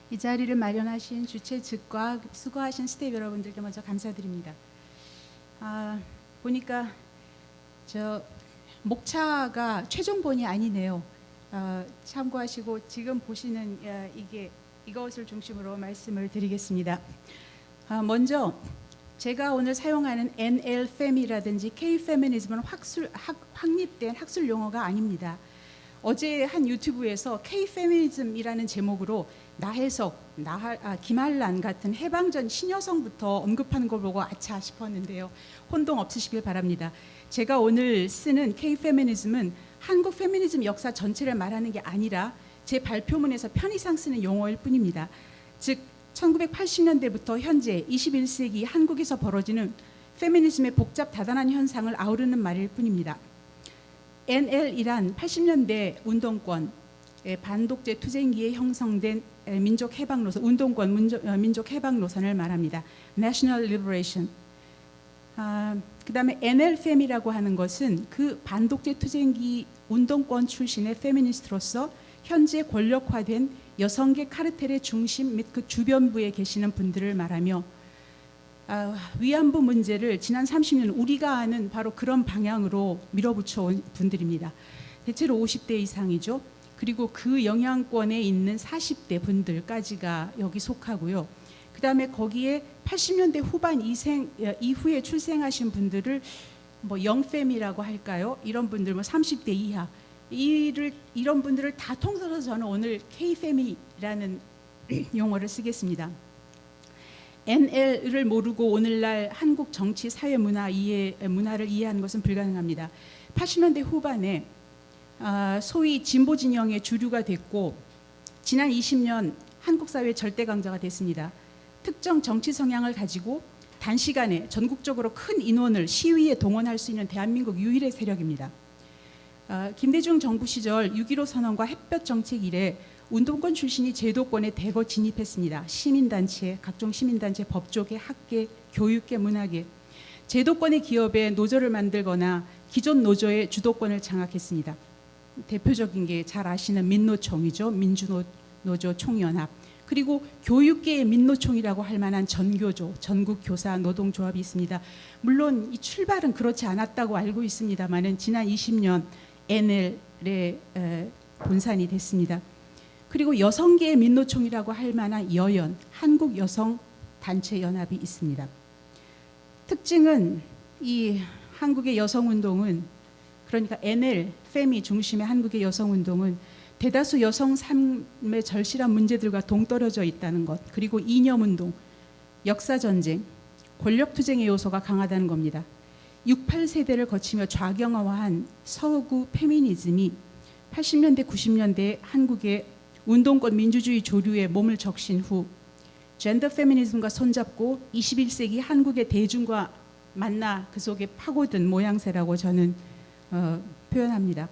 이 자리를 마련하신 주최 측과 수고하신 스태프 여러분들께 먼저 감사드립니다. 보니까 저 목차가 최종본이 아니네요. 참고하시고 지금 보시는 이것을 중심으로 말씀을 드리겠습니다. 먼저 제가 오늘 사용하는 NLFEM이라든지 K-페미니즘은 확립된 학술 용어가 아닙니다. 어제 한 유튜브에서 K-페미니즘이라는 제목으로 나혜석, 김한란 같은 해방전 신여성부터 언급하는 걸 보고 아차 싶었는데요. 혼동 없으시길 바랍니다. 제가 오늘 쓰는 K-페미니즘은 한국 페미니즘 역사 전체를 말하는 게 아니라 제 발표문에서 편의상 쓰는 용어일 뿐입니다. 즉 1980년대부터 현재 21세기 한국에서 벌어지는 페미니즘의 복잡 다단한 현상을 아우르는 말일 뿐입니다. NL이란 80년대 운동권, 반독재 투쟁기에 형성된 민족 해방 노선, 운동권 민족 해방 노선을 말합니다. National Liberation. 그 다음에 NLFEM이라고 하는 것은 그 반독재 투쟁기 운동권 출신의 페미니스트로서 현재 권력화된 여성계 카르텔의 중심 및 그 주변부에 계시는 분들을 말하며 위안부 문제를 지난 30년 우리가 아는 바로 그런 방향으로 밀어붙여 온 분들입니다. 대체로 50대 이상이죠. 그리고 그 영향권에 있는 40대 분들까지가 여기 속하고요. 그 다음에 거기에 80년대 후반 이후에 출생하신 분들을 뭐 영팸이라고 할까요? 이런 분들, 뭐 30대 이하, 이런 분들을 다 통틀어서 저는 오늘 K팸이라는 용어를 쓰겠습니다. NL을 모르고 오늘날 한국 정치, 사회, 문화를 이해하는 것은 불가능합니다. 80년대 후반에 소위 진보 진영의 주류가 됐고 지난 20년 한국 사회의 절대 강자가 됐습니다. 특정 정치 성향을 가지고 단시간에 전국적으로 큰 인원을 시위에 동원할 수 있는 대한민국 유일의 세력입니다. 김대중 정부 시절 6.15 선언과 햇볕 정책 이래 운동권 출신이 제도권에 대거 진입했습니다. 시민단체, 각종 시민단체, 법조계, 학계, 교육계, 문화계. 제도권의 기업에 노조를 만들거나 기존 노조의 주도권을 장악했습니다. 대표적인 게 잘 아시는 민노총이죠. 민주노조 총연합. 그리고 교육계의 민노총이라고 할 만한 전교조, 전국교사 노동조합이 있습니다. 물론 이 출발은 그렇지 않았다고 알고 있습니다만은 지난 20년 NL의 본산이 됐습니다. 그리고 여성계의 민노총이라고 할 만한 여연, 한국여성단체연합이 있습니다. 특징은 이 한국의 여성운동은, 그러니까 NL, 페미 중심의 한국의 여성운동은 대다수 여성 삶의 절실한 문제들과 동떨어져 있다는 것, 그리고 이념운동, 역사전쟁, 권력투쟁의 요소가 강하다는 겁니다. 68세대를 거치며 좌경화한 서구 페미니즘이 80년대, 90년대 한국의 운동권 민주주의 조류에 몸을 적신 후 젠더 페미니즘과 손잡고 21세기 한국의 대중과 만나 그 속에 파고든 모양새라고 저는 표현합니다.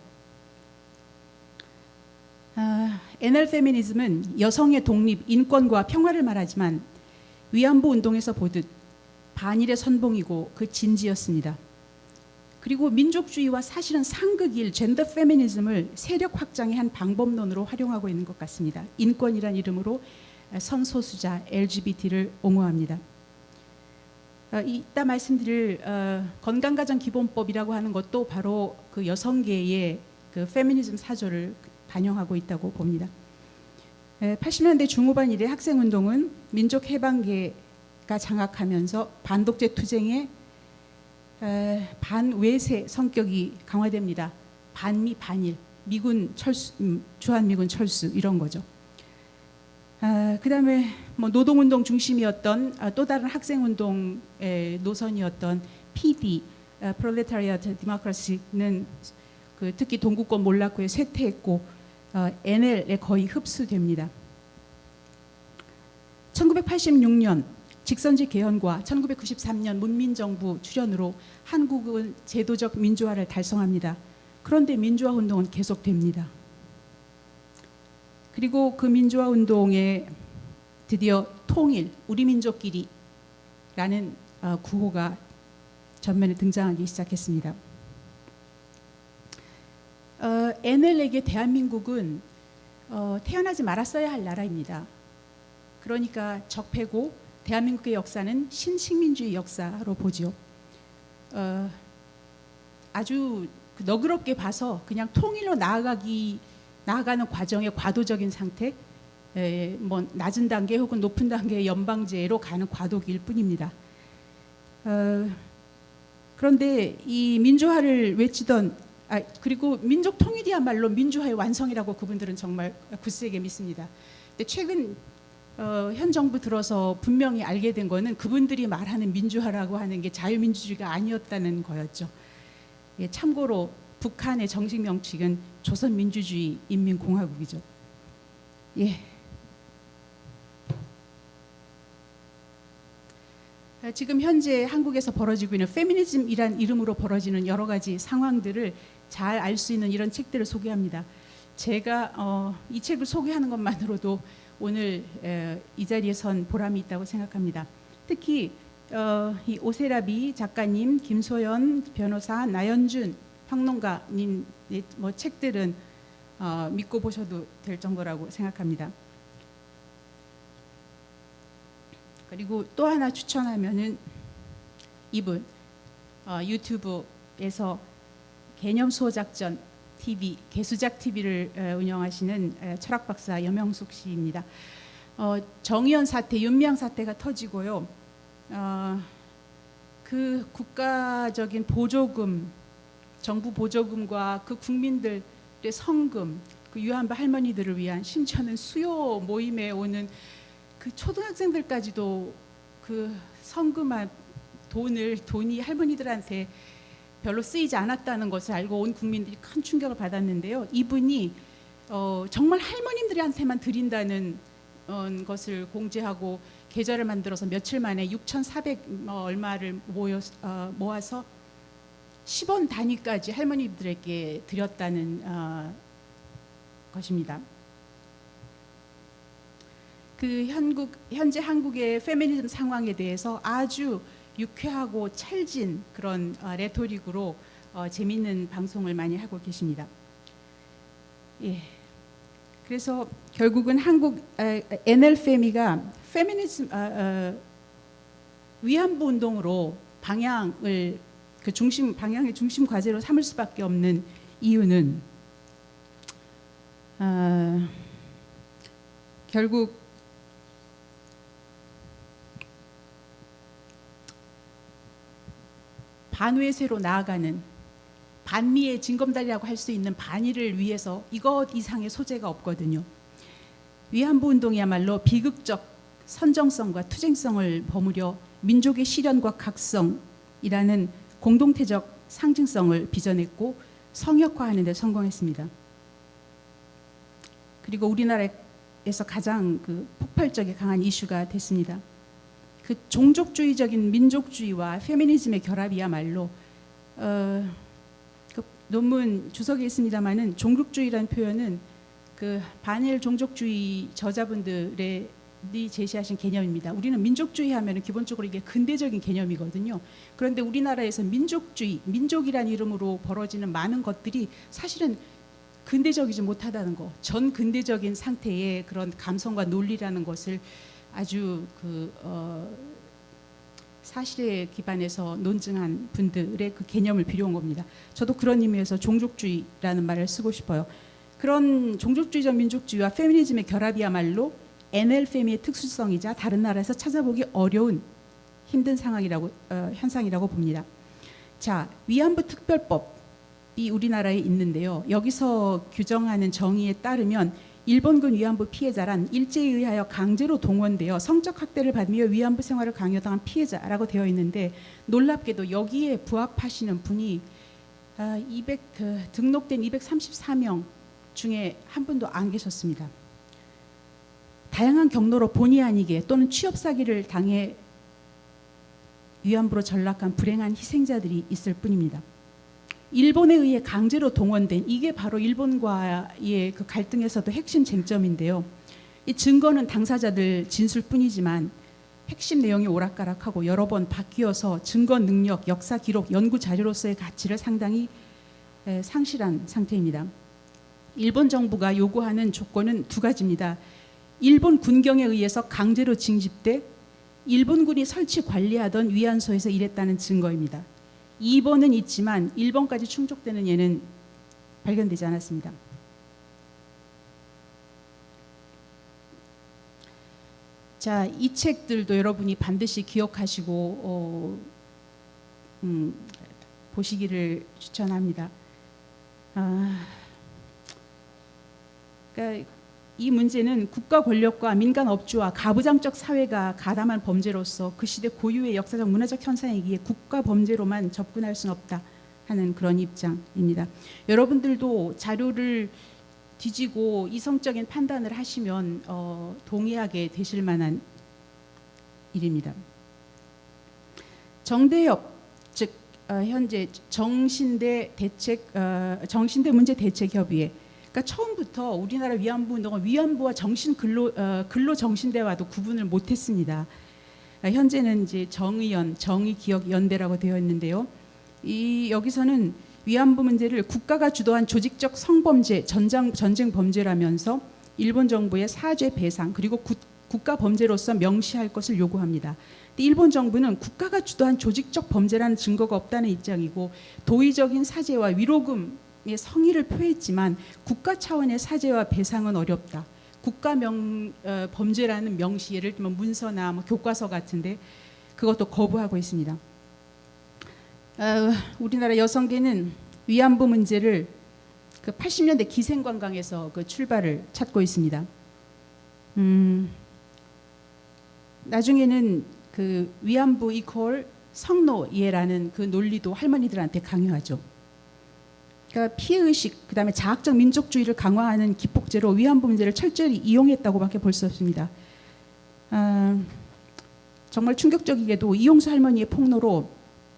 NL 페미니즘은 여성의 독립, 인권과 평화를 말하지만 위안부 운동에서 보듯 반일의 선봉이고 그 진지였습니다. 그리고 민족주의와 사실은 상극일 젠더 페미니즘을 세력 확장의 한 방법론으로 활용하고 있는 것 같습니다. 인권이란 이름으로 성소수자 LGBT를 옹호합니다. 이따 말씀드릴 건강가정기본법이라고 하는 것도 바로 그 여성계의 그 페미니즘 사조를 반영하고 있다고 봅니다. 80년대 중후반 이래 학생운동은 민족해방계가 장악하면서 반독재 투쟁의 반외세 성격이 강화됩니다. 반미 반일, 미군 철수, 주한미군 철수 이런 거죠. 그 다음에 뭐 노동운동 중심이었던 또 다른 학생운동의 노선이었던 PD, Proletariat Democracy는 특히 동구권 몰락구에 쇠퇴했고 NL에 거의 흡수됩니다. 1986년 직선제 개헌과 1993년 문민정부 출현으로 한국은 제도적 민주화를 달성합니다. 그런데 민주화 운동은 계속됩니다. 그리고 그 민주화 운동에 드디어 통일, 우리 민족끼리라는 구호가 전면에 등장하기 시작했습니다. NL에게 대한민국은 태어나지 말았어야 할 나라입니다. 그러니까 적폐고 대한민국의 역사는 신식민주의 역사로 보죠. 아주 너그럽게 봐서 그냥 통일로 나아가는 과정의 과도적인 상태, 뭐 낮은 단계 혹은 높은 단계의 연방제로 가는 과도기일 뿐입니다. 그런데 이 민주화를 외치던 그리고 민족 통일이야말로 민주화의 완성이라고 그분들은 정말 굳세게 믿습니다. 근데 최근 현 정부 들어서 분명히 알게 된 거는 그분들이 말하는 민주화라고 하는 게 자유민주주의가 아니었다는 거였죠. 예, 참고로 북한의 정식 명칭은 조선민주주의 인민공화국이죠. 예. 지금 현재 한국에서 벌어지고 있는 페미니즘이란 이름으로 벌어지는 여러 가지 상황들을 잘 알 수 있는 이런 책들을 소개합니다. 제가 이 책을 소개하는 것만으로도 오늘 이 자리에 선 보람이 있다고 생각합니다. 특히 이 오세라비 작가님, 김소연 변호사, 나연준 평론가님 뭐 책들은 믿고 보셔도 될 정도라고 생각합니다. 그리고 또 하나 추천하면은 이분 유튜브에서 개념 수호 작전 TV, 개수작 TV를 운영하시는 철학 박사 염영숙 씨입니다. 정의연 사태, 윤미향 사태가 터지고요. 그 국가적인 보조금, 정부 보조금과 그 국민들의 성금, 그 위안부 할머니들을 위한 심지어는 수요 모임에 오는 그 초등학생들까지도 그 성금한 돈이 할머니들한테 별로 쓰이지 않았다는 것을 알고 온 국민들이 큰 충격을 받았는데요. 이분이 정말 할머님들한테만 드린다는 것을 공지하고 계좌를 만들어서 며칠 만에 6,400 얼마를 모아서 10원 단위까지 할머니들에게 드렸다는 것입니다. 그 현재 한국의 페미니즘 상황에 대해서 아주 유쾌하고 찰진 그런 레토릭으로 재미있는 방송을 많이 하고 계십니다. 예. 그래서 결국은 한국 NLFM이가 페미니즘 위안부 운동으로 방향의 중심 과제로 삼을 수밖에 없는 이유는 결국 반외세로 나아가는 반미의 징검다리라고 할 수 있는 반일을 위해서 이것 이상의 소재가 없거든요. 위안부 운동이야말로 비극적 선정성과 투쟁성을 버무려 민족의 실현과 각성이라는 공동체적 상징성을 빚어냈고 성역화하는 데 성공했습니다. 그리고 우리나라에서 가장 폭발적이 강한 이슈가 됐습니다. 그 종족주의적인 민족주의와 페미니즘의 결합이야말로 그 논문 주석에 있습니다만은 종족주의라는 표현은 그 반일 종족주의 저자분들이 제시하신 개념입니다. 우리는 민족주의 하면은 기본적으로 이게 근대적인 개념이거든요. 그런데 우리나라에서 민족이라는 이름으로 벌어지는 많은 것들이 사실은 근대적이지 못하다는 거, 전 근대적인 상태의 그런 감성과 논리라는 것을 아주 사실에 기반해서 논증한 분들의 그 개념을 빌려온 겁니다. 저도 그런 의미에서 종족주의라는 말을 쓰고 싶어요. 그런 종족주의적 민족주의와 페미니즘의 결합이야말로 NLFM의 특수성이자 다른 나라에서 찾아보기 어려운 힘든 현상이라고 봅니다. 자, 위안부 특별법이 우리나라에 있는데요. 여기서 규정하는 정의에 따르면 일본군 위안부 피해자란 일제에 의하여 강제로 동원되어 성적 학대를 받으며 위안부 생활을 강요당한 피해자라고 되어 있는데 놀랍게도 여기에 부합하시는 분이 등록된 234명 중에 한 분도 안 계셨습니다. 다양한 경로로 본의 아니게 또는 취업 사기를 당해 위안부로 전락한 불행한 희생자들이 있을 뿐입니다. 일본에 의해 강제로 동원된 이게 바로 일본과의 그 갈등에서도 핵심 쟁점인데요. 이 증거는 당사자들 진술뿐이지만 핵심 내용이 오락가락하고 여러 번 바뀌어서 증거 능력, 역사 기록, 연구 자료로서의 가치를 상당히 상실한 상태입니다. 일본 정부가 요구하는 조건은 두 가지입니다. 일본 군경에 의해서 강제로 징집돼 일본군이 설치 관리하던 위안소에서 일했다는 증거입니다. 2번은 있지만 1번까지 충족되는 예는 발견되지 않았습니다. 자, 이 책들도 여러분이 반드시 기억하시고 보시기를 추천합니다. 그러니까 이 문제는 국가 권력과 민간 업주와 가부장적 사회가 가담한 범죄로서 그 시대 고유의 역사적 문화적 현상이기에 국가 범죄로만 접근할 수는 없다 하는 그런 입장입니다. 여러분들도 자료를 뒤지고 이성적인 판단을 하시면 동의하게 되실 만한 일입니다. 정대협, 즉 현재 정신대 문제 대책협의회, 그러니까 처음부터 우리나라 위안부 운동은 위안부와 근로정신대와도 구분을 못했습니다. 현재는 이제 정의연, 정의기억연대라고 되어 있는데요. 여기서는 위안부 문제를 국가가 주도한 조직적 성범죄, 전쟁 범죄라면서 일본 정부의 사죄 배상 그리고 국가 범죄로서 명시할 것을 요구합니다. 일본 정부는 국가가 주도한 조직적 범죄라는 증거가 없다는 입장이고 도의적인 사죄와 위로금의 성의를 표했지만 국가 차원의 사죄와 배상은 어렵다. 국가 범죄라는 명시, 예를 들면 문서나 교과서 같은데 그것도 거부하고 있습니다. 우리나라 여성계는 위안부 문제를 그 80년대 기생관광에서 그 출발을 찾고 있습니다. 나중에는 그 위안부 이퀄 성노예라는 그 논리도 할머니들한테 강요하죠. 그러니까 피해의식, 그다음에 자학적 민족주의를 강화하는 기폭제로 위안부 문제를 철저히 이용했다고밖에 볼 수 없습니다. 정말 충격적이게도 이용수 할머니의 폭로로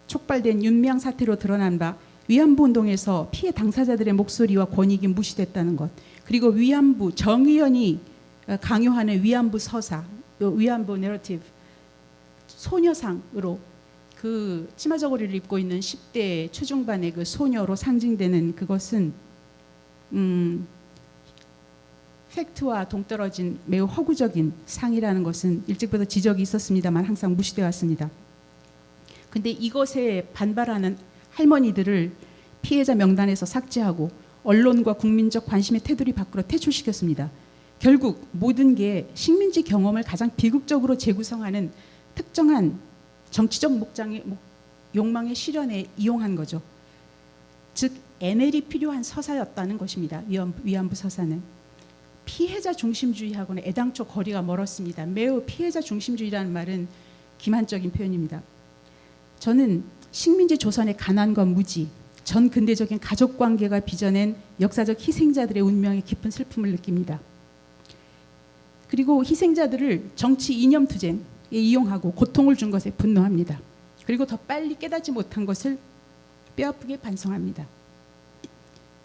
촉발된 윤미향 사태로 드러난 바 위안부 운동에서 피해 당사자들의 목소리와 권익이 무시됐다는 것, 그리고 위안부 정의연이 강요하는 위안부 서사, 위안부 내러티브, 소녀상으로 그 치마 저고리를 입고 있는 10대 초중반의 그 소녀로 상징되는 그것은 팩트와 동떨어진 매우 허구적인 상이라는 것은 일찍부터 지적이 있었습니다만 항상 무시되어 왔습니다. 근데 이것에 반발하는 할머니들을 피해자 명단에서 삭제하고 언론과 국민적 관심의 테두리 밖으로 퇴출시켰습니다. 결국 모든 게 식민지 경험을 가장 비극적으로 재구성하는 특정한 정치적 욕망의 실현에 이용한 거죠. 즉 NL이 필요한 서사였다는 것입니다. 위안부 서사는. 피해자 중심주의하고는 애당초 거리가 멀었습니다. 매우 피해자 중심주의라는 말은 기만적인 표현입니다. 저는 식민지 조선의 가난과 무지, 전 근대적인 가족관계가 빚어낸 역사적 희생자들의 운명에 깊은 슬픔을 느낍니다. 그리고 희생자들을 정치 이념투쟁에 이용하고 고통을 준 것에 분노합니다. 그리고 더 빨리 깨닫지 못한 것을 뼈아프게 반성합니다.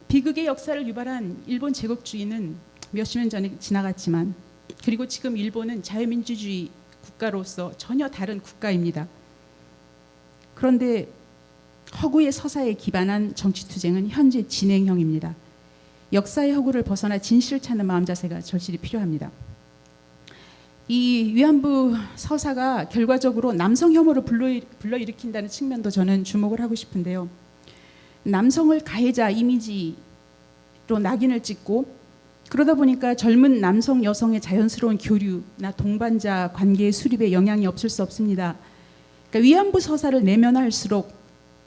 비극의 역사를 유발한 일본 제국주의는 몇십 년 전에 지나갔지만, 그리고 지금 일본은 자유민주주의 국가로서 전혀 다른 국가입니다. 그런데 허구의 서사에 기반한 정치투쟁은 현재 진행형입니다. 역사의 허구를 벗어나 진실을 찾는 마음 자세가 절실히 필요합니다. 이 위안부 서사가 결과적으로 남성 혐오를 불러일으킨다는 측면도 저는 주목을 하고 싶은데요. 남성을 가해자 이미지로 낙인을 찍고, 그러다 보니까 젊은 남성 여성의 자연스러운 교류나 동반자 관계의 수립에 영향이 없을 수 없습니다. 그러니까 위안부 서사를 내면할수록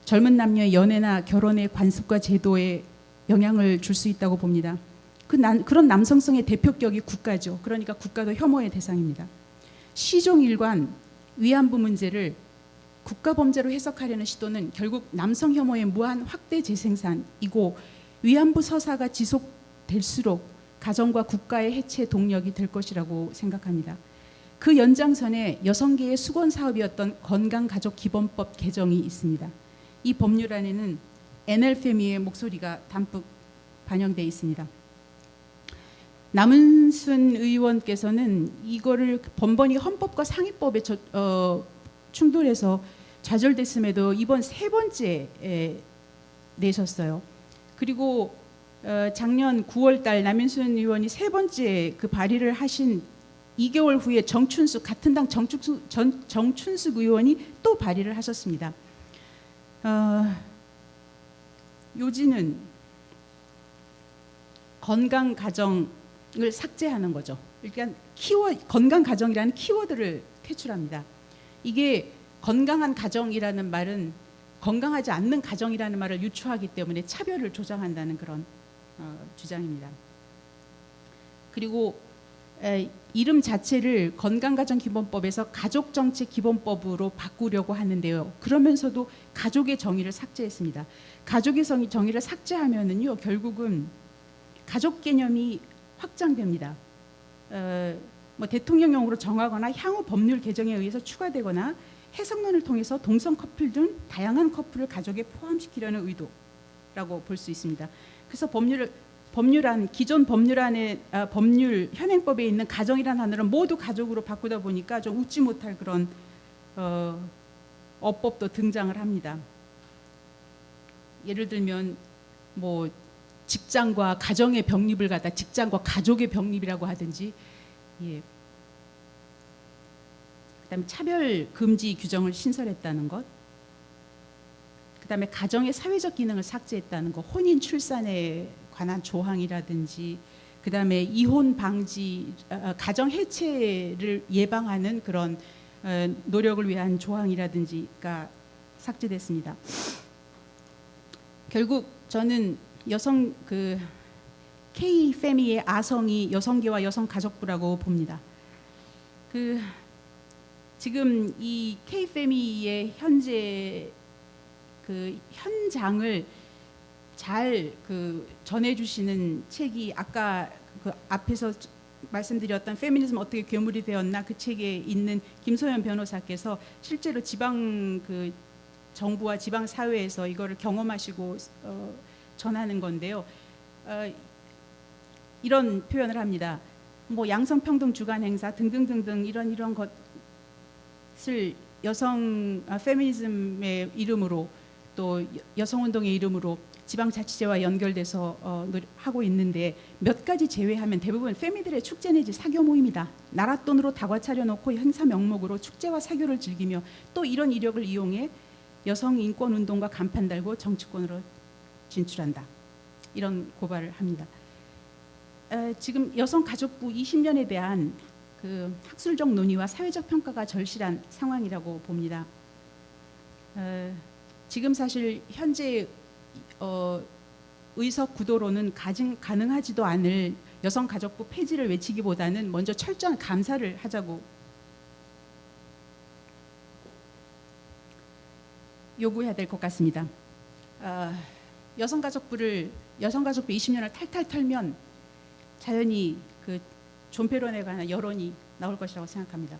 젊은 남녀의 연애나 결혼의 관습과 제도에 영향을 줄 수 있다고 봅니다. 그런 남성성의 대표격이 국가죠. 그러니까 국가도 혐오의 대상입니다. 시종일관 위안부 문제를 국가 범죄로 해석하려는 시도는 결국 남성 혐오의 무한 확대 재생산이고, 위안부 서사가 지속될수록 가정과 국가의 해체 동력이 될 것이라고 생각합니다. 그 연장선에 여성계의 수건 사업이었던 건강가족기본법 개정이 있습니다. 이 법률 안에는 NL패미의 목소리가 담뿍 반영되어 있습니다. 남은순 의원께서는 이거를 번번이 헌법과 상위법에 충돌해서 좌절됐음에도 이번 세 번째 내셨어요. 그리고 작년 9월 달 남인순 의원이 세 번째 그 발의를 하신 2개월 후에 정춘숙 같은 당 정춘숙 의원이 또 발의를 하셨습니다. 요지는 건강 가정을 삭제하는 거죠. 그러니까 건강 가정이라는 키워드를 퇴출합니다. 이게 건강한 가정이라는 말은 건강하지 않는 가정이라는 말을 유추하기 때문에 차별을 조장한다는 그런 주장입니다. 그리고 이름 자체를 건강가정기본법에서 가족정책기본법으로 바꾸려고 하는데요. 그러면서도 가족의 정의를 삭제했습니다. 가족의 정의를 삭제하면은요, 결국은 가족 개념이 확장됩니다. 뭐 대통령령으로 정하거나 향후 법률 개정에 의해서 추가되거나 해석론을 통해서 동성 커플 등 다양한 커플을 가족에 포함시키려는 의도라고 볼 수 있습니다. 그래서 기존 법률안에 법률 현행법에 있는 가정이라는 단어를 모두 가족으로 바꾸다 보니까 좀 웃지 못할 그런 어법도 등장을 합니다. 예를 들면 뭐 직장과 가정의 병립을 갖다 직장과 가족의 병립이라고 하든지, 예. 그다음에 차별 금지 규정을 신설했다는 것, 그다음에 가정의 사회적 기능을 삭제했다는 것, 혼인 출산에 관한 조항이라든지, 그다음에 이혼 방지, 가정 해체를 예방하는 그런 노력을 위한 조항이라든지가 삭제됐습니다. 결국 저는 K-FAMI의 아성이 여성계와 여성가족부라고 봅니다. 지금 이 K-FAMI의 현재 현장을 잘 전해주시는 책이 아까 앞에서 말씀드렸던 페미니즘 어떻게 괴물이 되었나, 그 책에 있는 김소연 변호사께서 실제로 지방 정부와 지방 사회에서 이거를 경험하시고 전하는 건데요. 이런 표현을 합니다. 뭐 양성평등 주간 행사 등등등등 이런 것을 페미니즘의 이름으로 또 여성운동의 이름으로 지방자치제와 연결돼서 하고 있는데, 몇 가지 제외하면 대부분 페미들의 축제 내지 사교 모임이다. 나라 돈으로 다과 차려놓고 행사 명목으로 축제와 사교를 즐기며 또 이런 이력을 이용해 여성 인권 운동과 간판 달고 정치권으로 진출한다. 이런 고발을 합니다. 지금 여성가족부 20년에 대한 학술적 논의와 사회적 평가가 절실한 상황이라고 봅니다. 지금 사실 현재 의석 구도로는 가능하지도 않을 여성가족부 폐지를 외치기보다는 먼저 철저한 감사를 하자고 요구해야 될 것 같습니다. 여성가족부 20년을 탈탈 털면 자연히 존폐론에 관한 여론이 나올 것이라고 생각합니다.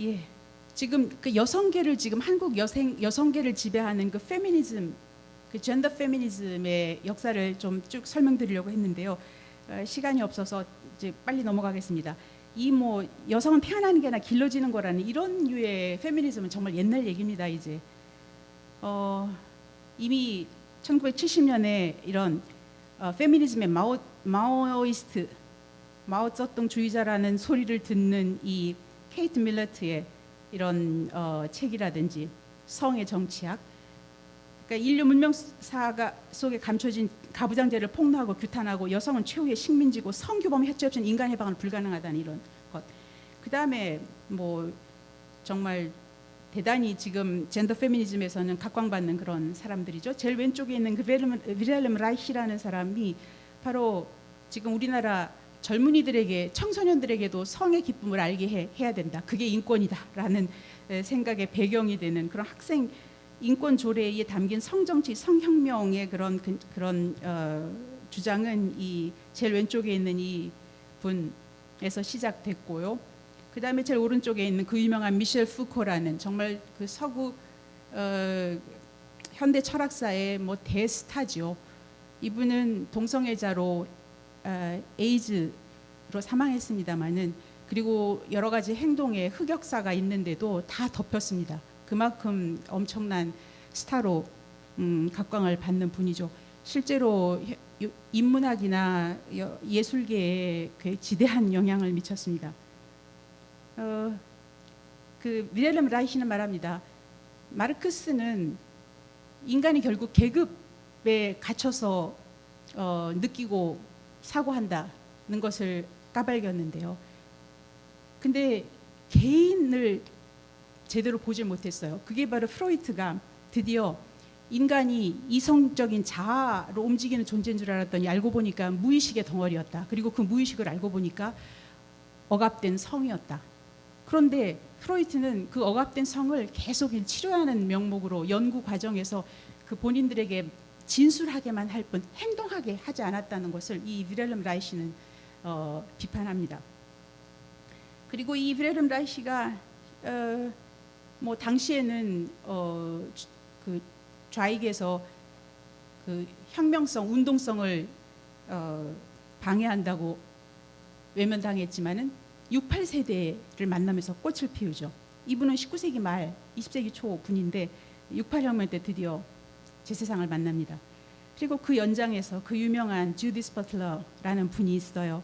예, 지금 여성계를 지금 한국 여성계를 지배하는 페미니즘, 젠더 페미니즘의 역사를 좀 쭉 설명드리려고 했는데요. 시간이 없어서 이제 빨리 넘어가겠습니다. 여성은 태어나는 게 아니라 길러지는 거라는 이런 류의 페미니즘은 정말 옛날 얘기입니다. 이제 이미 1970년에 이런 페미니즘의 마오이스트, 마오쩌둥주의자라는 소리를 듣는 이 케이트 밀러트의 이런 책이라든지 성의 정치학, 그러니까 인류 문명사가 속에 감춰진 가부장제를 폭로하고 규탄하고 여성은 최후의 식민지고 성규범 해체 없이는 인간 해방은 불가능하다는 이런 것. 그 다음에 정말 대단히 지금 젠더 페미니즘에서는 각광받는 그런 사람들이죠. 제일 왼쪽에 있는 윌헬름 라이히라는 사람이 바로 지금 우리나라 젊은이들에게, 청소년들에게도 성의 기쁨을 알게 해야 된다. 그게 인권이다라는 생각의 배경이 되는 그런 학생 인권 조례에 담긴 성정치, 성혁명의 그런 주장은 이 제일 왼쪽에 있는 이 분에서 시작됐고요. 그 다음에 제일 오른쪽에 있는 유명한 미셸 푸코라는 정말 서구 현대 철학사의 대스타죠. 이분은 동성애자로 에이즈로 사망했습니다마는, 그리고 여러 가지 행동에 흑역사가 있는데도 다 덮였습니다. 그만큼 엄청난 스타로 각광을 받는 분이죠. 실제로 인문학이나 예술계에 그 지대한 영향을 미쳤습니다. 그 윌헬름 라이히는 말합니다. 마르크스는 인간이 결국 계급에 갇혀서 느끼고 사고한다는 것을 까발렸는데요. 근데 개인을 제대로 보질 못했어요. 그게 바로 프로이트가 드디어 인간이 이성적인 자아로 움직이는 존재인 줄 알았더니 알고 보니까 무의식의 덩어리였다. 그리고 그 무의식을 알고 보니까 억압된 성이었다. 그런데 프로이트는 그 억압된 성을 계속 치료하는 명목으로 연구 과정에서 그 본인들에게 진술하게만 할 뿐 행동하게 하지 않았다는 것을 이 윌헬름 라이히는 비판합니다. 그리고 이 윌헬름 라이히가 뭐 당시에는 그 좌익에서 그 혁명성, 운동성을 방해한다고 외면당했지만은 68세대를 만나면서 꽃을 피우죠. 이분은 19세기 말 20세기 초 분인데 68혁명 때 드디어 제 세상을 만납니다. 그리고 그 연장에서 그 유명한 주디스 버틀러라는 분이 있어요.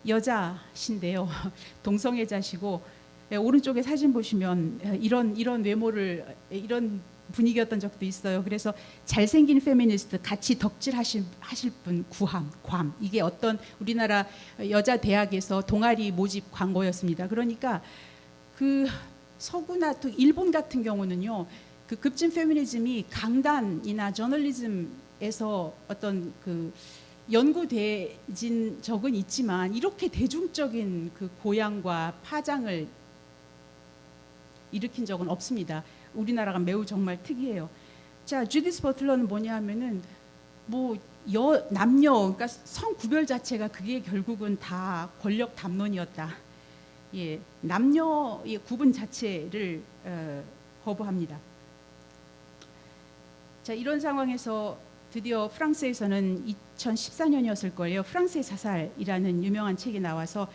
여자신데요. 동성애자시고 오른쪽에 사진 보시면 이런 외모를 이런 분위기였던 적도 있어요. 그래서 잘생긴 페미니스트 같이 덕질하실 분 괌 이게 어떤 우리나라 여자 대학에서 동아리 모집 광고였습니다. 그러니까 그 서구나 또 일본 같은 경우는요. 그 급진 페미니즘이 강단이나 저널리즘에서 어떤 그 연구되진 적은 있지만 이렇게 대중적인 그 고양과 파장을 일으킨 적은 없습니다. 우리나라가 매우 정말 특이해요. 자, 주디스 버틀러는 뭐냐 하면은 뭐 남녀 그러니까 성 구별 자체가 그게 결국은 다 권력 담론이었다. 예, 남녀의 구분 자체를 거부합니다. 자, 이런 상황에서 드디어 프랑스에서는 2014년이었을 거예요. 프랑스의 자살이라는 유명한 책이 나와서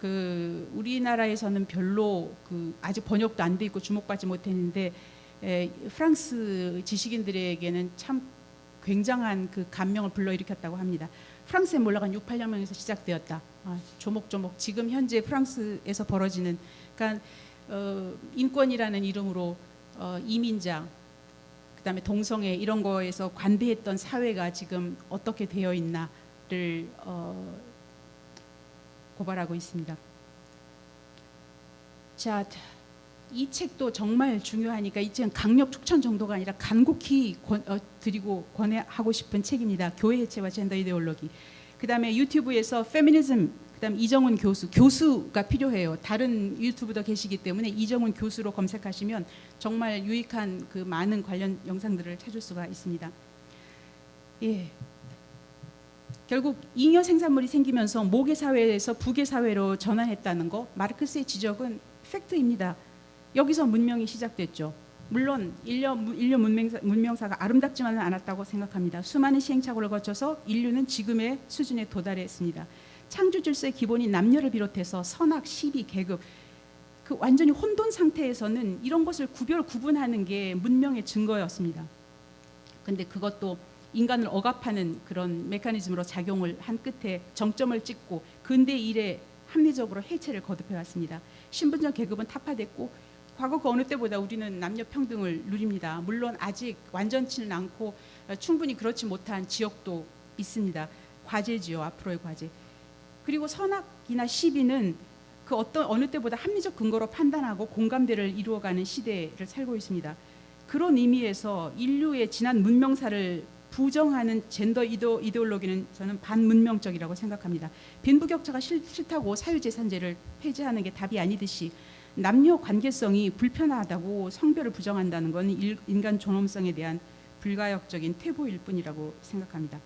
그 우리나라에서는 별로 그 아직 번역도 안 돼 있고 주목받지 못했는데 프랑스 지식인들에게는 참 굉장한 그 감명을 불러일으켰다고 합니다. 프랑스에 몰락한 68혁명에서 시작되었다. 조목조목 지금 현재 프랑스에서 벌어지는 그러니까 인권이라는 이름으로 이민자 그다음에 동성애 이런 거에서 관대했던 사회가 지금 어떻게 되어 있나를 고발하고 있습니다. 자, 이 책도 정말 중요하니까 이 책은 강력 추천 정도가 아니라 간곡히 드리고 권하고 싶은 책입니다. 교회 해체와 젠더 이데올로기. 그다음에 유튜브에서 페미니즘 그다음 이정훈 교수가 필요해요. 다른 유튜브도 계시기 때문에 이정훈 교수로 검색하시면 정말 유익한 그 많은 관련 영상들을 찾을 수가 있습니다. 예. 결국 잉여 생산물이 생기면서 모계 사회에서 부계 사회로 전환했다는 거 마르크스의 지적은 팩트입니다. 여기서 문명이 시작됐죠. 물론 인류 문명사가 아름답지만은 않았다고 생각합니다. 수많은 시행착오를 거쳐서 인류는 지금의 수준에 도달했습니다. 창조 질서의 기본인 남녀를 비롯해서 선악, 시비, 계급 그 완전히 혼돈 상태에서는 이런 것을 구분하는 게 문명의 증거였습니다. 근데 그것도 인간을 억압하는 그런 메커니즘으로 작용을 한 끝에 정점을 찍고 근대 이래 합리적으로 해체를 거듭해왔습니다. 신분적 계급은 타파됐고 과거 그 어느 때보다 우리는 남녀 평등을 누립니다. 물론 아직 완전치는 않고 충분히 그렇지 못한 지역도 있습니다. 과제지요, 앞으로의 과제. 그리고 선악이나 시비는 그 어느 때보다 합리적 근거로 판단하고 공감대를 이루어가는 시대를 살고 있습니다. 그런 의미에서 인류의 지난 문명사를 부정하는 젠더 이데올로기는 저는 반문명적이라고 생각합니다. 빈부격차가 싫다고 사유재산제를 폐지하는 게 답이 아니듯이 남녀 관계성이 불편하다고 성별을 부정한다는 건 인간 존엄성에 대한 불가역적인 퇴보일 뿐이라고 생각합니다.